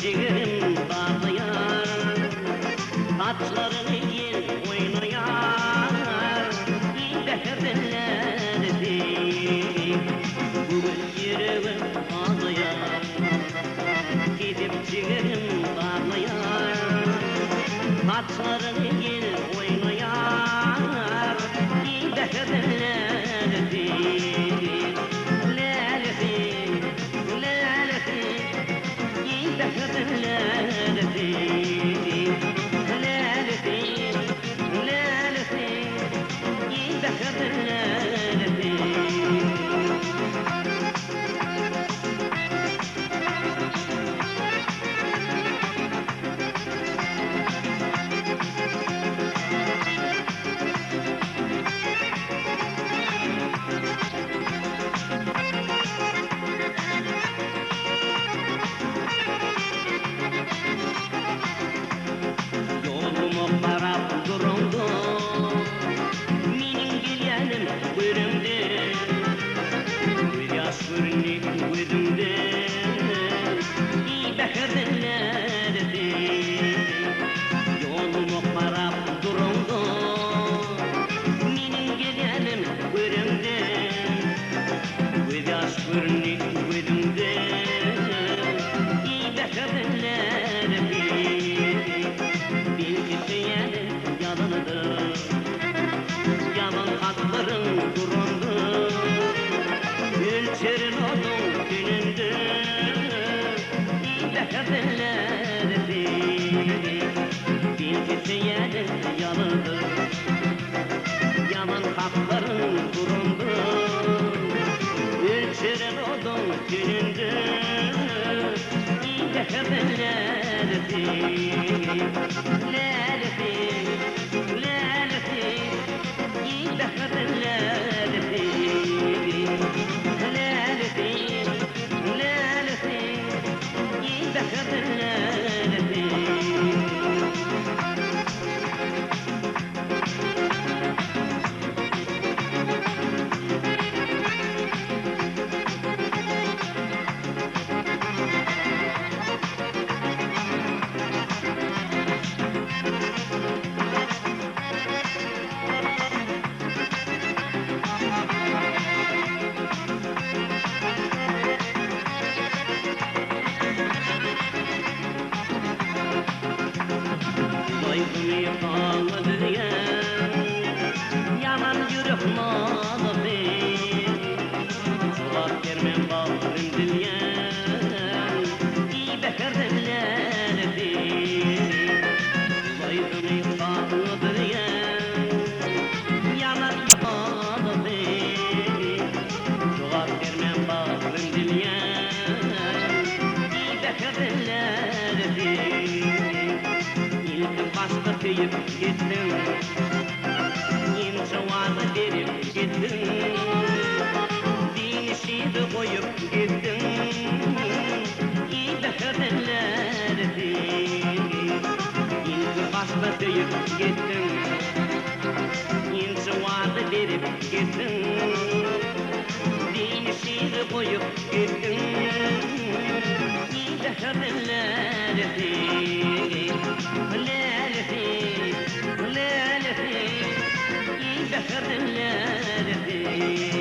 Ciğerim bağlayan, taçlarını yel oynayan, iyi beherlerdi. Bugün yüreğim ağlayan, gidip ciğerim bağlayan, taçlarını yel oynayan, iyi beherlerdi. Yaman hakların kurundu, ölçerin odun günündü, iyi de haberlerdi. Lerdi, lerdi, iyi de haberlerdi. Lerdi, lerdi, iyi de haberlerdi. Yaman yürek malı ben, Sular kermen bağrım dilyen, iyi beherlerdi. Sulaydım yıkanıdır yen, yaman malı ben, Sular kermen bağrım dilyen, iyi beherlerdi. İlk başta kıyıp gittim, cevabı verip gittin, din işini koyup gittin, iyi de haberlerdi. İlk başta kıyıp gittin, cevabı verip gittin, din işini koyup gittin, iyi de haberlerdi. Lerdi, lerdi, iyi de haberlerdi. gittin.